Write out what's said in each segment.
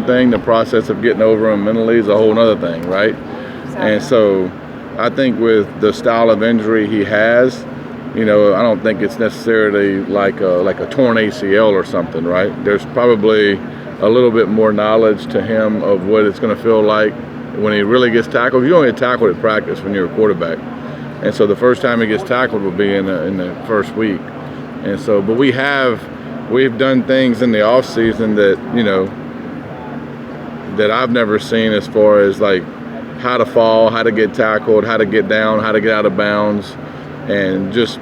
one thing. The process of getting over them mentally is a whole other thing, right? Exactly. And so I think with the style of injury he has, I don't think it's necessarily like a torn ACL or something, right? There's probably a little bit more knowledge to him of what it's going to feel like when he really gets tackled. You don't get tackled at practice when you're a quarterback. And so the first time he gets tackled will be in the first week. And so, but we've done things in the off season that, that I've never seen, as far as like how to fall, how to get tackled, how to get down, how to get out of bounds, and just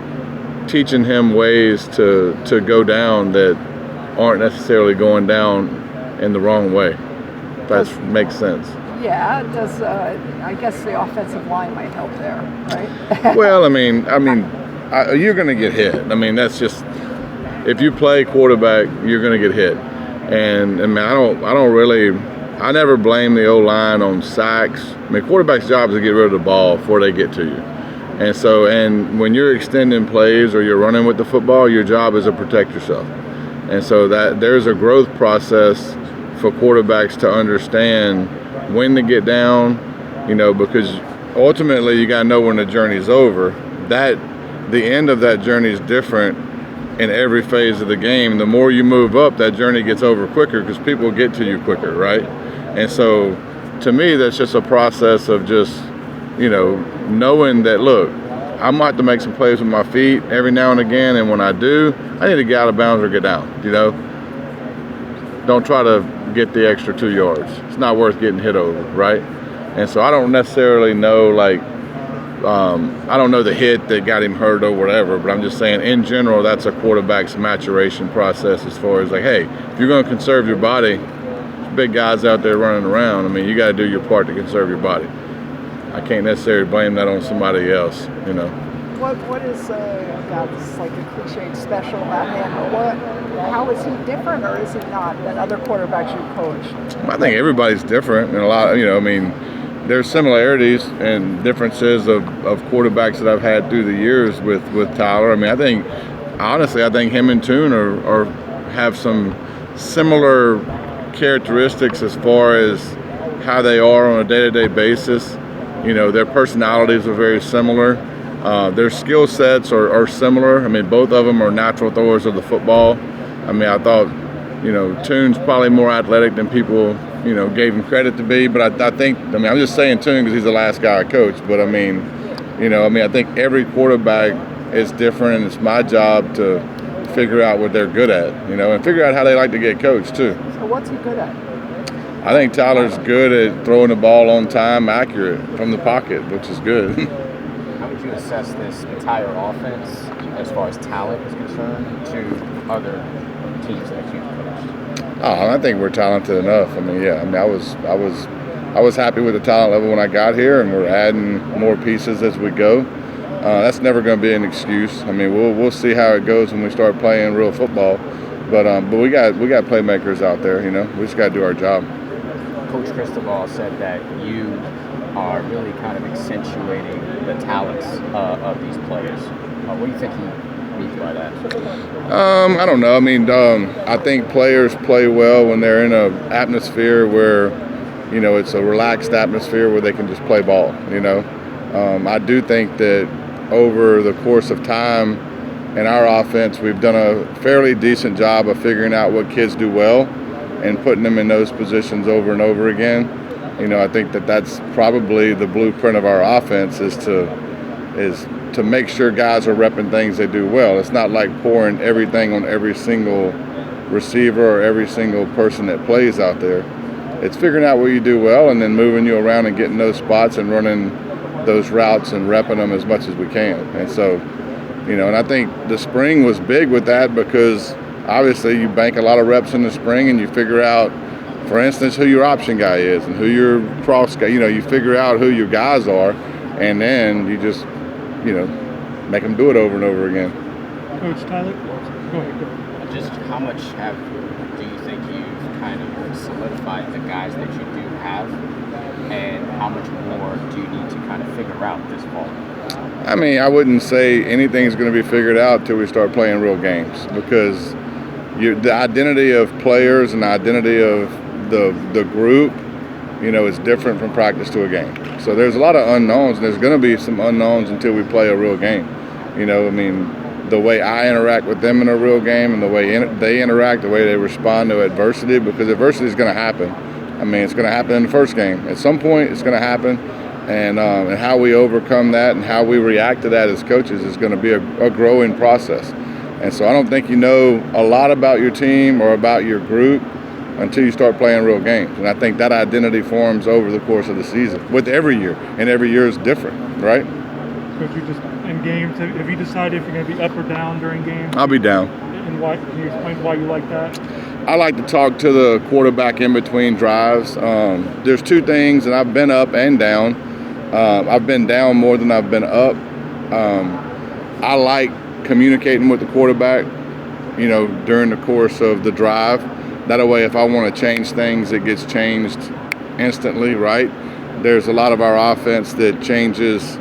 teaching him ways to go down that aren't necessarily going down in the wrong way. If that makes sense. Yeah, it does. I guess the offensive line might help there, right? Well, you're going to get hit. That's just, if you play quarterback, you're going to get hit. And I never blame the O-line on sacks. Quarterback's job is to get rid of the ball before they get to you. And so, and when you're extending plays or you're running with the football, your job is to protect yourself. And so that there's a growth process for quarterbacks to understand when to get down, because ultimately you got to know when the journey's over. The end of that journey is different in every phase of the game. The more you move up, that journey gets over quicker because people get to you quicker, right? And so to me, that's just a process of just, knowing that, look, I might have to make some plays with my feet every now and again, and when I do, I need to get out of bounds or get down, Don't try to get the extra 2 yards. It's not worth getting hit over, right? And so I don't necessarily know, I don't know the hit that got him hurt or whatever, but I'm just saying in general, that's a quarterback's maturation process, as far as hey, if you're going to conserve your body, there's big guys out there running around. You got to do your part to conserve your body. I can't necessarily blame that on somebody else, What is God, this is like a cliched special about him, but how is he different, or is he not, than other quarterbacks you coached? I think everybody's different, and a lot, there's similarities and differences of quarterbacks that I've had through the years with Tyler. I think him and Toon have some similar characteristics as far as how they are on a day-to-day basis. Their personalities are very similar. Their skill sets are similar. Both of them are natural throwers of the football. I thought, Toon's probably more athletic than people, gave him credit to be. But I think, I'm just saying Toon because he's the last guy I coached. But I think every quarterback is different, and it's my job to figure out what they're good at, and figure out how they like to get coached too. So what's he good at? I think Tyler's good at throwing the ball on time, accurate from the pocket, which is good. How would you assess this entire offense as far as talent is concerned to other teams that you've coached? I think we're talented enough. I was happy with the talent level when I got here, and we're adding more pieces as we go. That's never going to be an excuse. We'll see how it goes when we start playing real football. But we got playmakers out there. We just got to do our job. Coach Cristobal said that you are really kind of accentuating the talents of these players. What do you think he means by that? I don't know. I think players play well when they're in an atmosphere where, it's a relaxed atmosphere where they can just play ball. I do think that over the course of time in our offense, we've done a fairly decent job of figuring out what kids do well and putting them in those positions over and over again. I think that's probably the blueprint of our offense is to make sure guys are repping things they do well. It's not like pouring everything on every single receiver or every single person that plays out there. It's figuring out what you do well and then moving you around and getting those spots and running those routes and repping them as much as we can. And so, and I think the spring was big with that because obviously you bank a lot of reps in the spring and you figure out, for instance, who your option guy is and who your cross guy, you figure out who your guys are, and then you just, make them do it over and over again. Coach Tyler, go ahead. Just how much do you think you've kind of solidified the guys that you do have, and how much more do you need to kind of figure out this fall? I wouldn't say anything's going to be figured out till we start playing real games, because the identity of players and the identity of the group, you know, is different from practice to a game. So there's a lot of unknowns, and there's going to be some unknowns until we play a real game. You know, I mean, the way I interact with them in a real game and the way they interact, the way they respond to adversity, because adversity is going to happen. I mean, it's going to happen in the first game. At some point, it's going to happen. And how we overcome that and how we react to that as coaches is going to be a growing process. And so I don't think you know a lot about your team or about your group until you start playing real games. And I think that identity forms over the course of the season with every year. And every year is different, right? Coach, you just in games, have you decided if you're going to be up or down during games? I'll be down. And why? Can you explain why you like that? I like to talk to the quarterback in between drives. There's two things, and I've been up and down. I've been down more than I've been up. I like communicating with the quarterback, you know, during the course of the drive. That way, if I want to change things, it gets changed instantly, right? There's a lot of our offense that changes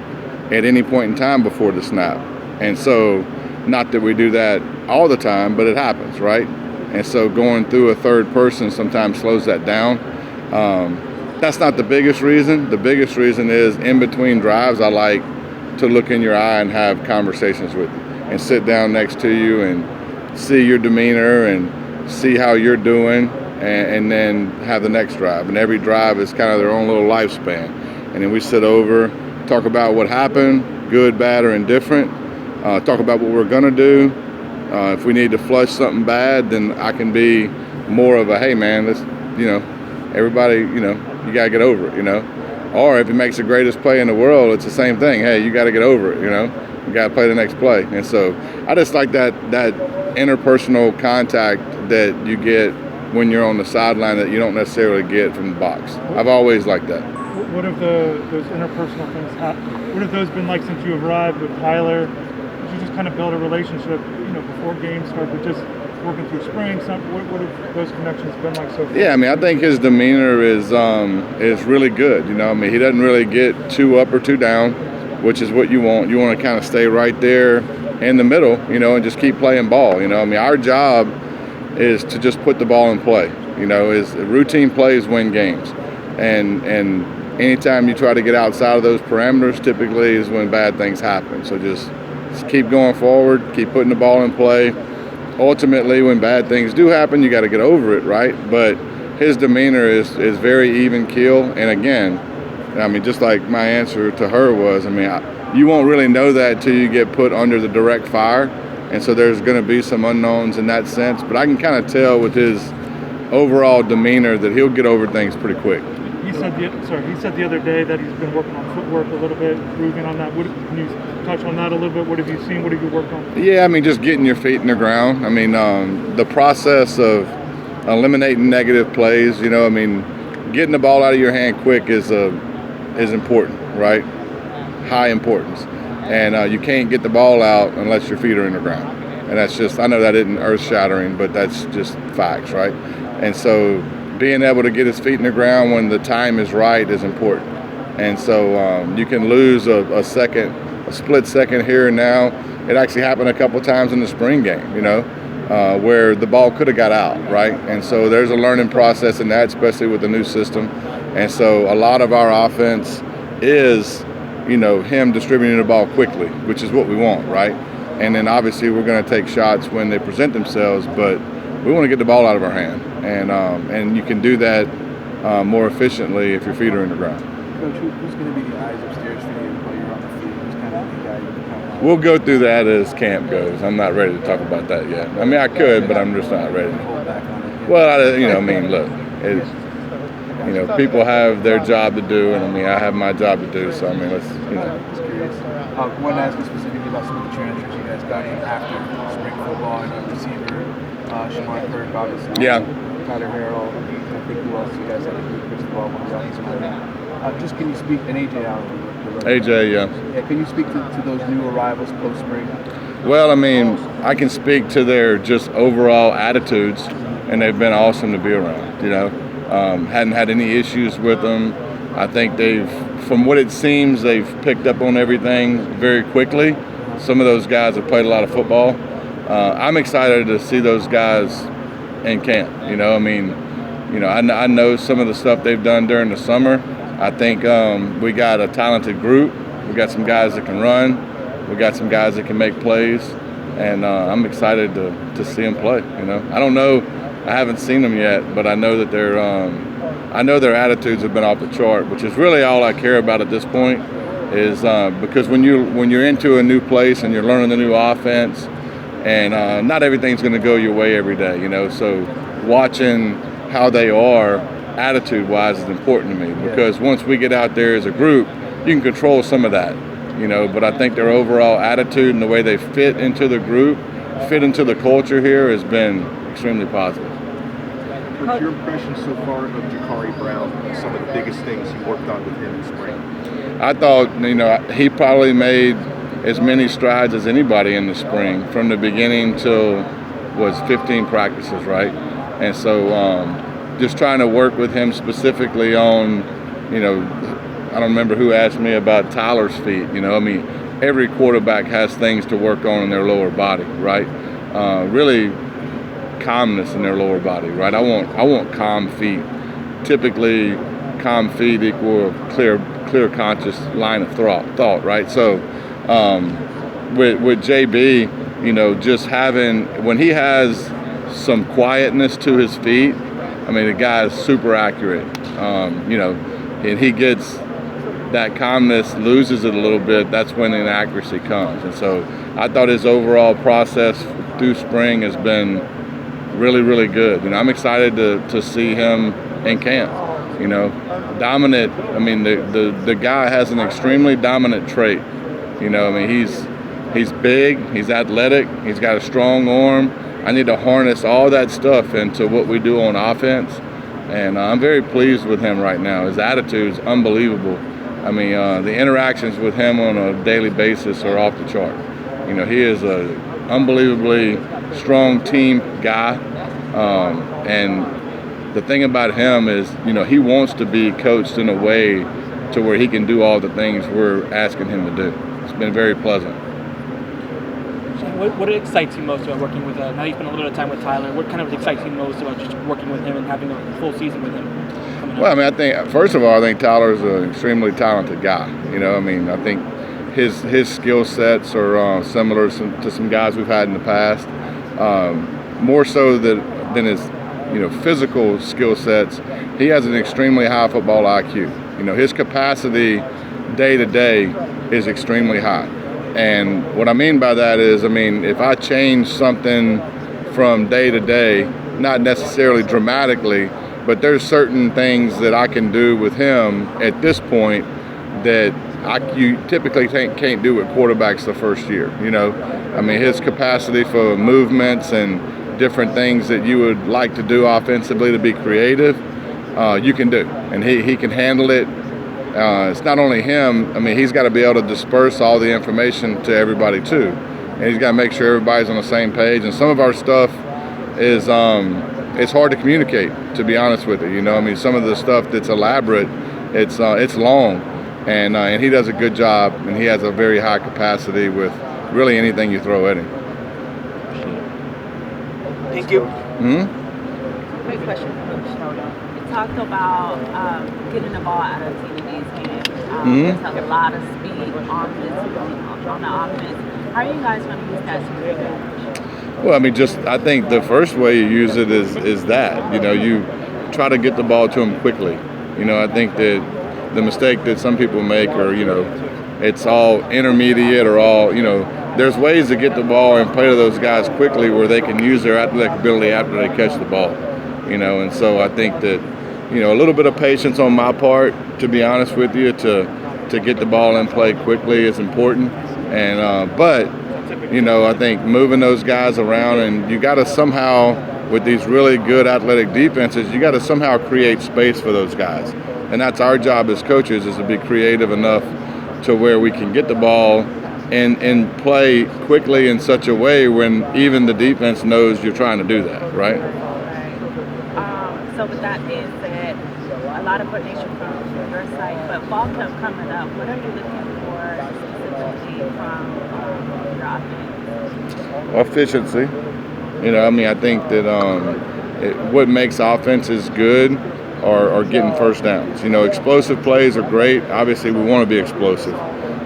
at any point in time before the snap. And so, not that we do that all the time, but it happens, right? And so going through a third person sometimes slows that down. That's not the biggest reason. The biggest reason is in between drives, I like to look in your eye and have conversations with you and sit down next to you and see your demeanor and see how you're doing, and then have the next drive. And every drive is kind of their own little lifespan. And then we sit over, talk about what happened, good, bad, or indifferent, talk about what we're going to do. If we need to flush something bad, then I can be more of a, hey, man, let's, you know, everybody, you know, you got to get over it, you know. Or if he makes the greatest play in the world, it's the same thing. Hey, you got to get over it, you know. You got to play the next play. And so I just like that interpersonal contact that you get when you're on the sideline that you don't necessarily get from the box. I've always liked that. What have those interpersonal things, what have those been like since you arrived with Tyler? Did you just kind of build a relationship, you know, before games start, but just working through spring? What have those connections been like so far? Yeah, I mean, I think his demeanor is really good. You know, I mean, he doesn't really get too up or too down, which is what you want. You want to kind of stay right there in the middle, you know, and just keep playing ball. You know, I mean, our job is to just put the ball in play. You know, is routine plays win games, and anytime you try to get outside of those parameters, typically is when bad things happen. So just keep going forward, keep putting the ball in play. Ultimately, when bad things do happen, you got to get over it, right? But his demeanor is very even keel. And again, I mean, just like my answer to her was, I mean, you won't really know that till you get put under the direct fire. And so there's going to be some unknowns in that sense. But I can kind of tell with his overall demeanor that he'll get over things pretty quick. He said the other day that he's been working on footwork a little bit, improving on that. Can you touch on that a little bit? What have you seen? What have you worked on? Yeah, I mean, just getting your feet in the ground. I mean, the process of eliminating negative plays, you know, I mean, getting the ball out of your hand quick is important, right? High importance. And you can't get the ball out unless your feet are in the ground. And that's just, I know that isn't earth-shattering, but that's just facts, right? And so being able to get his feet in the ground when the time is right is important. And so you can lose a split second here and now. It actually happened a couple times in the spring game, you know, where the ball could have got out, right? And so there's a learning process in that, especially with the new system. And so a lot of our offense is, you know, him distributing the ball quickly, which is what we want, right? And then obviously we're going to take shots when they present themselves, but we want to get the ball out of our hand. And you can do that more efficiently if your feet are in the ground. Coach, who's going to be the eyes upstairs for you while you're on the field? Who's kind of the guy you become on? We'll go through that as camp goes. I'm not ready to talk about that yet. I mean, I could, but I'm just not ready. Hold back on it. Well, you know, I mean, look, you know, people have their job to do, and I mean, I have my job to do. So I mean, let's, you know. Just curious. I wanted to ask you specifically about some of the transfers you guys got in after spring football. And receiver, Shamar Kirk, obviously. Yeah. Tyler Harrell. I think who else you guys had to do? Cristobal, one of the offensive linemen. Just can you speak, and AJ Allen. AJ, yeah. Yeah, can you speak to those new arrivals post-spring? Well, I mean, I can speak to their just overall attitudes, and they've been awesome to be around, you know. Hadn't had any issues with them. I think from what it seems, they've picked up on everything very quickly. Some of those guys have played a lot of football. I'm excited to see those guys in camp, you know. I mean, I know some of the stuff they've done during the summer. I think we got a talented group. We got some guys that can run. We got some guys that can make plays, and I'm excited to see them play. I don't know. I haven't seen them yet, but I know that I know their attitudes have been off the chart, which is really all I care about at this point. Is because when you're into a new place and you're learning the new offense, and not everything's going to go your way every day. So watching how they are attitude-wise is important to me, because once we get out there as a group, you can control some of that. But I think their overall attitude and the way they fit into the group, fit into the culture here, has been extremely positive. What's your impression so far of Jakari Brown and some of the biggest things you worked on with him in spring? I thought, he probably made as many strides as anybody in the spring, from the beginning till 15 practices, right? And so just trying to work with him specifically on, I don't remember who asked me about Tyler's feet. Every quarterback has things to work on in their lower body, right? Really calmness in their lower body, right? I want calm feet. Typically, calm feet equal clear conscious line of thought, right? So with JB, just having, when he has some quietness to his feet, the guy is super accurate, and he gets that calmness, loses it a little bit, that's when inaccuracy comes. And so I thought his overall process through spring has been really, really good. I'm excited to see him in camp. Dominant. The guy has an extremely dominant trait. He's big, he's athletic, he's got a strong arm. I need to harness all that stuff into what we do on offense, and I'm very pleased with him right now. His attitude's unbelievable. The interactions with him on a daily basis are off the chart. He is a unbelievably strong team guy, and the thing about him is, he wants to be coached in a way to where he can do all the things we're asking him to do. It's been very pleasant. What excites you most about working with, now you spent a little bit of time with Tyler, what kind of excites you most about just working with him and having a full season with him coming up? Well, I think, first of all, I think Tyler's an extremely talented guy. I think his skill sets are similar to some guys we've had in the past. More so than his physical skill sets, he has an extremely high football IQ. His capacity day to day is extremely high. And what I mean by that is, if I change something from day to day, not necessarily dramatically, but there's certain things that I can do with him at this point that you typically can't do with quarterbacks the first year. His capacity for movements and different things that you would like to do offensively to be creative, you can do. And he can handle it. It's not only him. He's got to be able to disperse all the information to everybody too, and he's got to make sure everybody's on the same page. And some of our stuff is it's hard to communicate, to be honest with you. Some of the stuff that's elaborate, it's long, and he does a good job, and he has a very high capacity with really anything you throw at him. Thank you. Quick question for Coach. You talked about getting the ball out of TVD's hands. There's a lot of speed on the offense. How are you guys going to use that to your advantage? Well, I think the first way you use it is that, you try to get the ball to him quickly. I think that the mistake that some people make are, it's all intermediate or all, there's ways to get the ball and play to those guys quickly where they can use their athletic ability after they catch the ball. And so I think that, a little bit of patience on my part, to be honest with you, to get the ball in play quickly is important. And but I think moving those guys around, and you got to somehow, with these really good athletic defenses, you got to somehow create space for those guys. And that's our job as coaches, is to be creative enough to where we can get the ball and play quickly in such a way when even the defense knows you're trying to do that, right? So with that being said, a lot of coordination from your side, but fall camp coming up, what are you looking for specifically from your offense? Efficiency. I think that what makes offenses good are getting first downs. You know, explosive plays are great. Obviously, we want to be explosive,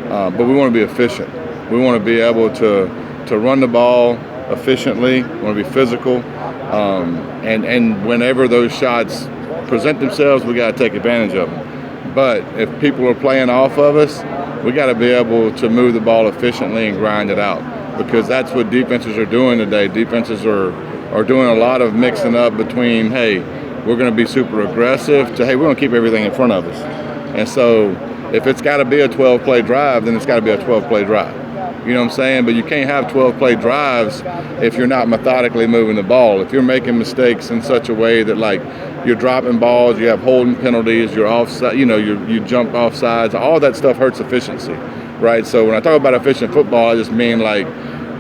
but we want to be efficient. We want to be able to run the ball efficiently. We want to be physical, and whenever those shots present themselves, we got to take advantage of them. But if people are playing off of us, we got to be able to move the ball efficiently and grind it out, because that's what defenses are doing today. Defenses are doing a lot of mixing up between, hey, we're going to be super aggressive, to, hey, we're going to keep everything in front of us. And so if it's got to be a 12-play drive, then it's got to be a 12-play drive. You know what I'm saying? But you can't have 12-play drives if you're not methodically moving the ball. If you're making mistakes in such a way that, like, you're dropping balls, you have holding penalties, you're offside, you know, you jump off sides, all that stuff hurts efficiency, right? So when I talk about efficient football, I just mean, like,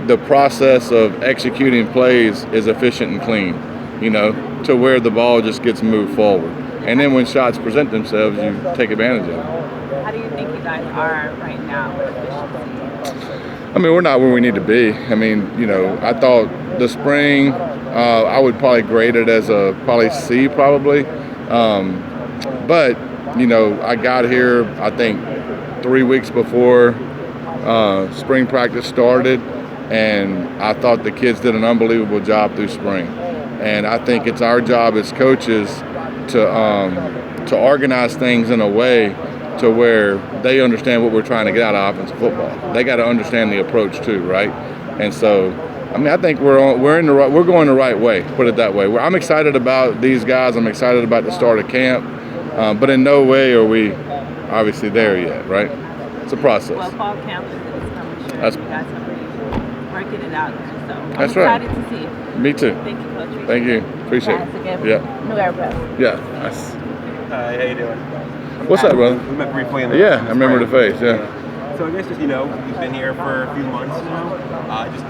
the process of executing plays is efficient and clean, you know, to where the ball just gets moved forward. And then when shots present themselves, you take advantage of them. How do you think you guys are right now with efficiency? I mean, we're not where we need to be. I mean, you know, I thought the spring, I would probably grade it as a probably C probably. But, you know, I got here, I think, 3 weeks before spring practice started, and I thought the kids did an unbelievable job through spring. And I think it's our job as coaches to organize things in a way to where they understand what we're trying to get out of offensive football. They got to understand the approach too, right? And so, I mean, I think we're going the right way. Put it that way. I'm excited about these guys. I'm excited about the start of camp, but in no way are we obviously there yet, right? It's a process. Well, fall camp is coming. Sure, That's, you guys are really working it out. So I'm that's excited right. to see it. Me too. Thank you, Coach. Thank you. Appreciate Guys, it. again, Yeah. New Era Press. Yeah. Nice. Hi, how you doing? What's up, brother? We met briefly in the Yeah, I remember the face. Yeah. So I guess just, you know, you've been here for a few months now. Just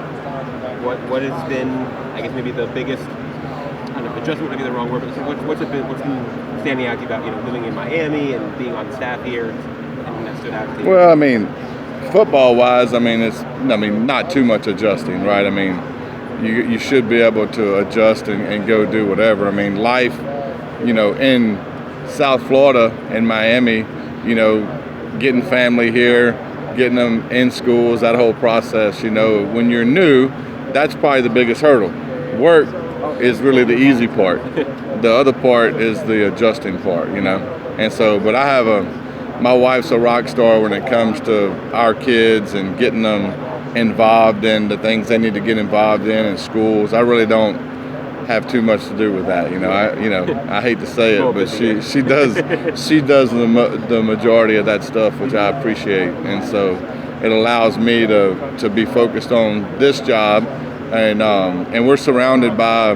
what has been, I guess, maybe the biggest, I don't know, adjustment might be the wrong word, but what's been standing out to you about, you know, living in Miami and being on staff here, and that stood out to you? Well, I mean, football-wise, I mean, not too much adjusting, right? I mean, you should be able to adjust and go do whatever. I mean, life, you know, in South Florida and Miami, you know, getting family here, getting them in schools, that whole process, you know, when you're new, that's probably the biggest hurdle. Work is really the easy part. The other part is the adjusting part, you know. And so, but I have my wife's a rock star when it comes to our kids and getting them involved in the things they need to get involved in schools. I really don't have too much to do with that, you know. I hate to say it, but she does the majority of that stuff, which I appreciate, and so it allows me to be focused on this job, and we're surrounded by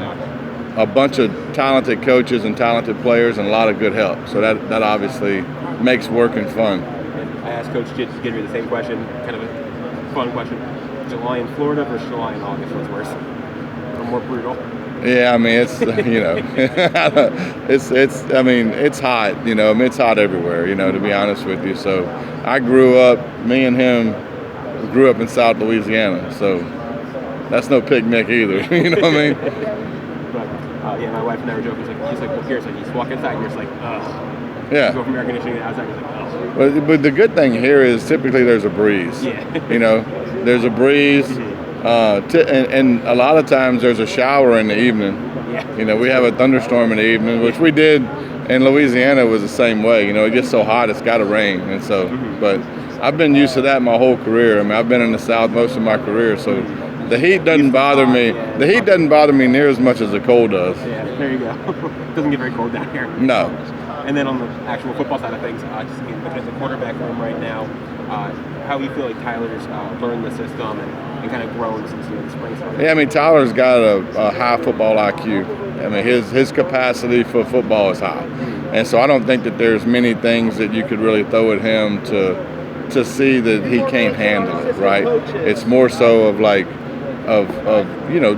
a bunch of talented coaches and talented players and a lot of good help. So that obviously makes working fun. I asked Coach Gidry the same question, kind of a fun question. July in Florida versus July in August, what's worse? Or more brutal? Yeah, I mean, it's, you know, I mean, it's hot, you know, I mean, it's hot everywhere, you know, to be honest with you. So me and him grew up in South Louisiana, so that's no picnic either, you know what I mean? But, yeah, my wife and I were joking, she's like, well, here's, like, you just walk inside and you're just like, ugh. Yeah. You go from air conditioning to outside, you're like, ugh. But the good thing here is typically there's a breeze, you know, there's a breeze. And a lot of times there's a shower in the evening. You know, we have a thunderstorm in the evening, which we did in Louisiana. Was the same way. You know, it gets so hot it's got to rain, and so. But I've been used to that my whole career. I mean, I've been in the South most of my career, so the heat doesn't bother me. The heat doesn't bother me near as much as the cold does. Yeah, there you go. It doesn't get very cold down here. No. And then on the actual football side of things, just looking at the quarterback room right now, how do you feel like Tyler's learned the system and kind of grown since the spring started? Yeah, I mean, Tyler's got a high football IQ. I mean, his capacity for football is high. And so I don't think that there's many things that you could really throw at him to see that he can't handle it, right? It's more so of like, you know,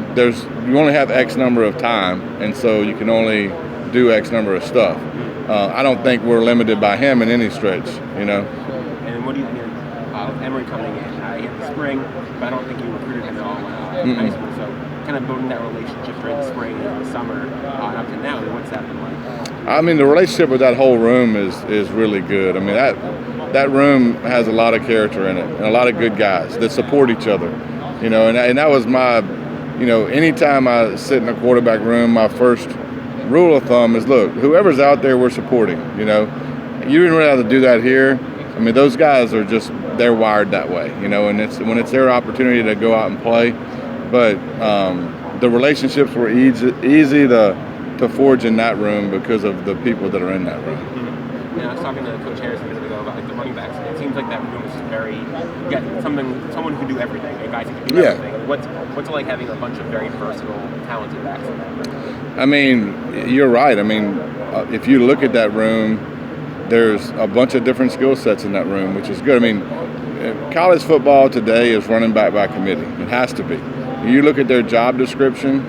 you only have X number of time, and so you can only do X number of stuff. I don't think we're limited by him in any stretch, you know. And what do you think of Emory coming in? He had the spring, but I don't think you recruited him at all in high school. So kind of building that relationship during the spring and the summer and up to now? What's that been like? I mean, the relationship with that whole room is really good. I mean, that room has a lot of character in it and a lot of good guys that support each other, you know, and that was my, you know, anytime I sit in a quarterback room, my first rule of thumb is, look, whoever's out there, we're supporting, you know. You didn't really have to do that here. I mean, those guys are just, they're wired that way, you know, and when it's their opportunity to go out and play. But the relationships were easy to forge in that room because of the people that are in that room. You know, I was talking to Coach Harris a minute ago about like the running backs. It seems like that room is very, you got someone who can do everything. You guys who can do everything. What's it like having a bunch of very versatile, talented backs in that room? I mean, you're right. I mean, if you look at that room, there's a bunch of different skill sets in that room, which is good. I mean, college football today is running back by committee. It has to be. You look at their job description,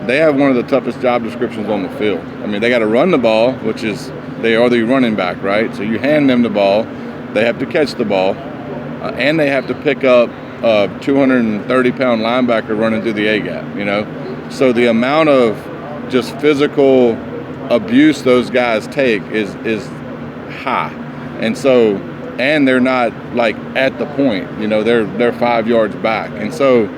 they have one of the toughest job descriptions on the field. I mean, they got to run the ball, which is, they are the running back, right? So you hand them the ball, they have to catch the ball, and they have to pick up a 230-pound linebacker running through the A-gap, you know? So the amount of just physical abuse those guys take is high. And so, and they're not like at the point, you know, they're 5 yards back. And so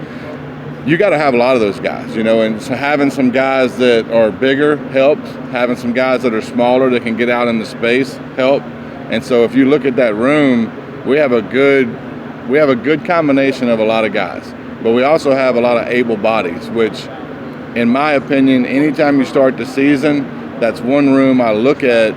you got to have a lot of those guys, you know, and so having some guys that are bigger helps. Having some guys that are smaller that can get out in the space help. And so if you look at that room, we have a good combination of a lot of guys, but we also have a lot of able bodies, which in my opinion, anytime you start the season, that's one room I look at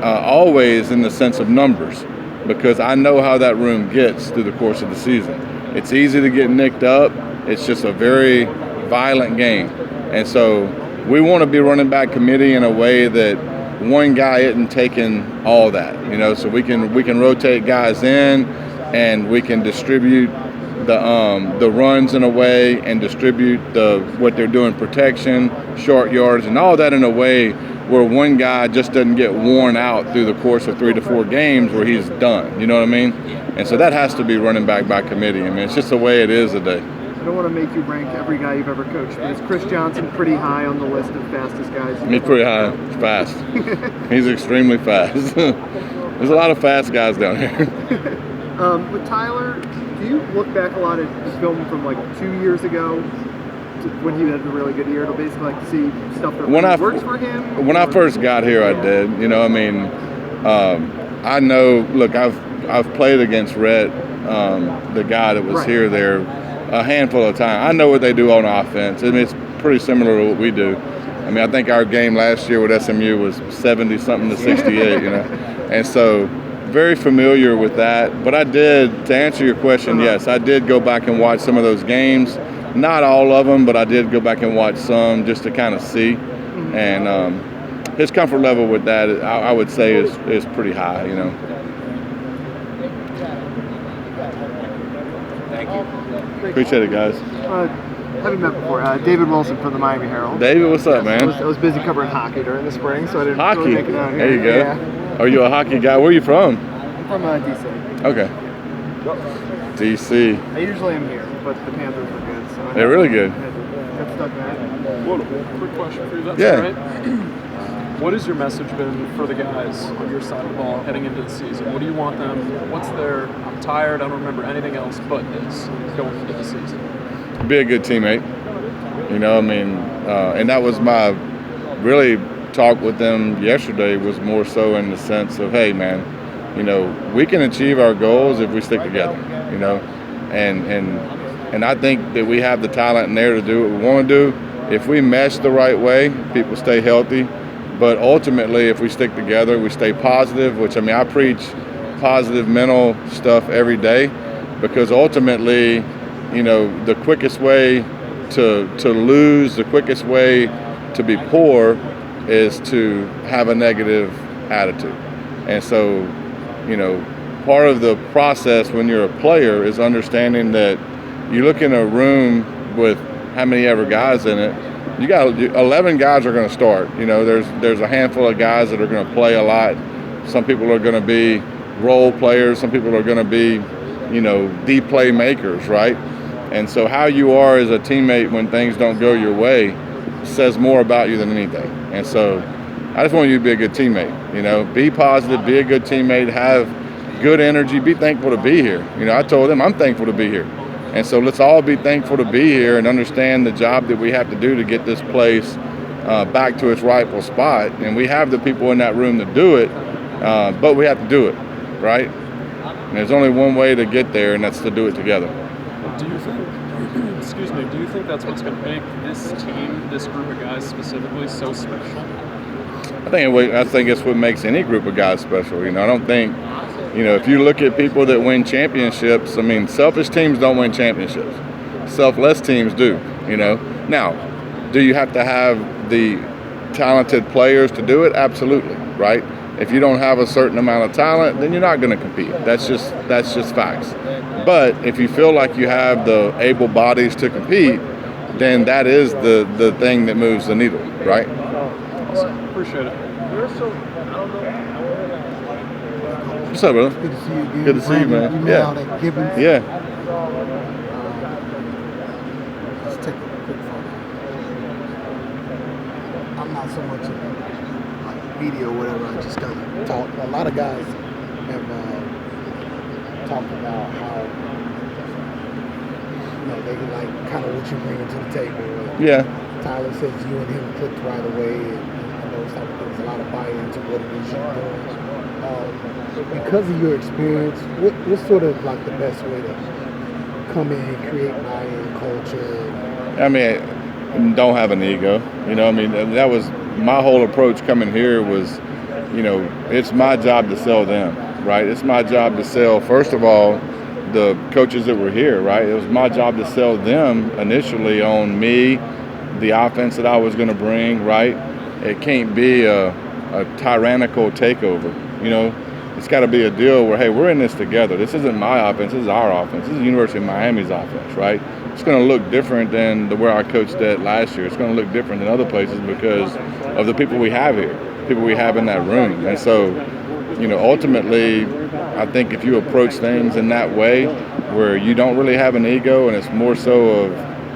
always in the sense of numbers, because I know how that room gets through the course of the season. It's easy to get nicked up. It's just a very violent game. And so we want to be running back committee in a way that one guy isn't taking all that, you know, so we can rotate guys in and we can distribute the runs in a way and distribute what they're doing, protection, short yards, and all that in a way where one guy just doesn't get worn out through the course of 3 to 4 games where he's done, you know what I mean? And so that has to be running back by committee. I mean, it's just the way it is today. I don't want to make you rank every guy you've ever coached, but is Chris Johnson pretty high on the list of fastest guys? He's pretty high. He's fast. He's extremely fast. There's a lot of fast guys down here. With Tyler, do you look back a lot at his film from like 2 years ago when he had a really good year to basically like see stuff that really works for him? When I first got here, I did. You know, I mean, I know. Look, I've played against Rhett, the guy that was here there, a handful of times. I know what they do on offense. I mean, it's pretty similar to what we do. I mean, I think our game last year with SMU was 70-something to 68, you know. And so very familiar with that. But I did, to answer your question, yes, I did go back and watch some of those games. Not all of them, but I did go back and watch some just to kind of see. And his comfort level with that, I would say, is pretty high, you know. Thank you. Appreciate it, guys. Haven't met before. David Wilson from the Miami Herald. David, what's up, man? I was busy covering hockey during the spring, so I didn't hockey. Really make it out here. There you go. Yeah. Are you a hockey guy? Where are you from? I'm from D.C. Okay. D.C. I usually am here, but the Panthers were good, so they're really good. Got stuck in that. One quick question for you. That's yeah. All right. What has your message been for the guys on your side of the ball heading into the season? What do you want them? What's their "I'm tired, I don't remember anything else but this" going into the season? Be a good teammate. You know, I mean, and that was my really talk with them yesterday, was more so in the sense of, hey, man, you know, we can achieve our goals if we stick together. You know, and I think that we have the talent in there to do what we want to do. If we mesh the right way, people stay healthy. But ultimately, if we stick together, we stay positive, which, I mean, I preach positive mental stuff every day, because ultimately, you know, the quickest way to lose, the quickest way to be poor is to have a negative attitude. And so, you know, part of the process when you're a player is understanding that you look in a room with how many ever guys in it, you got 11 guys are going to start. You know, there's a handful of guys that are going to play a lot. Some people are going to be role players. Some people are going to be, you know, the playmakers, right? And so how you are as a teammate when things don't go your way says more about you than anything. And so I just want you to be a good teammate, be positive, be a good teammate, have good energy, be thankful to be here. I told them I'm thankful to be here. And so let's all be thankful to be here and understand the job that we have to do to get this place back to its rightful spot. And we have the people in that room to do it, but we have to do it, right? And there's only one way to get there, and that's to do it together. Do you think, do you think that's what's going to make this team, this group of guys specifically, so special? I think it's what makes any group of guys special. I don't think, if you look at people that win championships, selfish teams don't win championships. Selfless teams do, Now, do you have to have the talented players to do it? Absolutely, right? If you don't have a certain amount of talent, then you're not going to compete. That's just facts. But if you feel like you have the able bodies to compete, then that is the thing that moves the needle, right? Awesome. Appreciate it. What's up, brother? Good to see you again. Good to see you, man. Yeah. Let's take a quick photo. I'm not so much in media or whatever. I just kind of talk. A lot of guys have talked about how they like kind of what you bring to the table. Yeah. Tyler says you and him clicked right away, and those type of things. A lot of buy-in to what it is you're doing. Because of your experience, what's sort of like the best way to come in, create buy-in, culture? Don't have an ego. That was my whole approach coming here was, it's my job to sell them, right? It's my job to sell, first of all, the coaches that were here, right? It was my job to sell them initially on me, the offense that I was going to bring, right? It can't be a tyrannical takeover, It's got to be a deal where, hey, we're in this together. This isn't my offense. This is our offense. This is the University of Miami's offense, right? It's going to look different than where I coached at last year. It's going to look different than other places because of the people we have here, people we have in that room. And so, ultimately, I think if you approach things in that way where you don't really have an ego and it's more so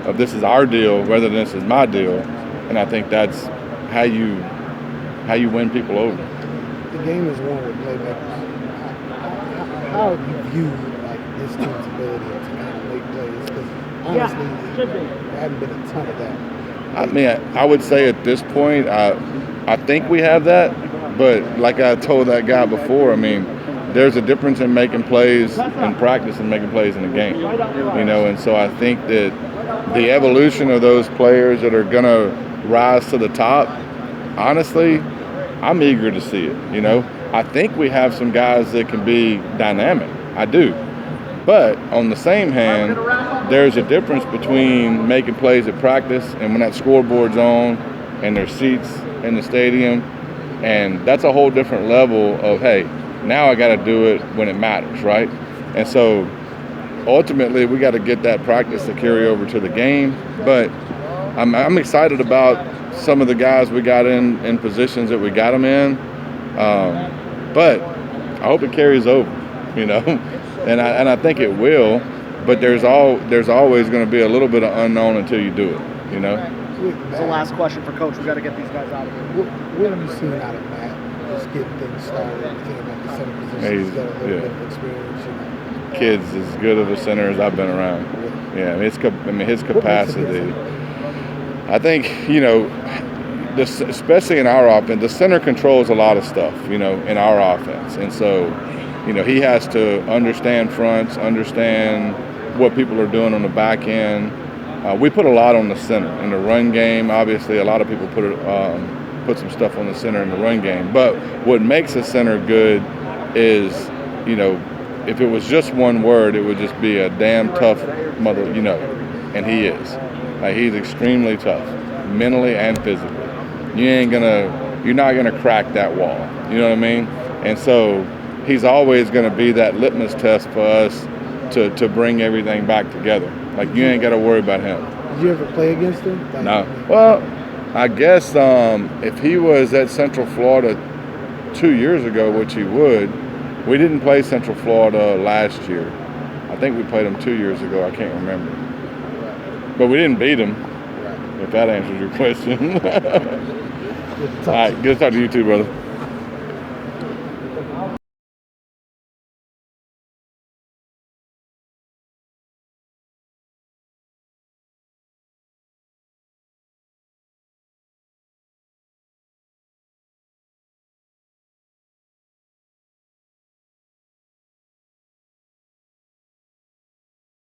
of this is our deal rather than this is my deal, and I think that's how you win people over. The game is won with playmakers. How have you viewed this team's ability to kind of make plays? Because honestly, there hadn't been a ton of that. I would say at this point, I think we have that, but like I told that guy before, there's a difference in making plays in practice and making plays in the game, and so I think that the evolution of those players that are going to rise to the top, honestly, I'm eager to see it, I think we have some guys that can be dynamic. I do. But on the same hand, there's a difference between making plays at practice and when that scoreboard's on and there's seats in the stadium. And that's a whole different level of, hey, now I got to do it when it matters, right? And so ultimately we got to get that practice to carry over to the game. But I'm excited about some of the guys we got in positions that we got them in. But I hope it carries over, and I think it will. But there's always going to be a little bit of unknown until you do it, It's the last question for Coach. We got to get these guys out of here. What have you seen out of Matt? Just getting things started, came at the center position. He's got a little bit of experience. Kid's as good of a center as I've been around. Yeah, his capacity. I think, especially in our offense, the center controls a lot of stuff, in our offense. And so, he has to understand fronts, understand what people are doing on the back end. We put a lot on the center. In the run game, obviously, a lot of people put some stuff on the center in the run game. But what makes a center good is, if it was just one word, it would just be a damn tough mother, and he is. He's extremely tough, mentally and physically. You're not gonna crack that wall. You know what I mean? And so he's always gonna be that litmus test for us to bring everything back together. You ain't gotta worry about him. Did you ever play against him? No. Well, I guess if he was at Central Florida 2 years ago, which he would, we didn't play Central Florida last year. I think we played them 2 years ago. I can't remember. But we didn't beat them, if that answers your question. All right, good to talk to you too, brother.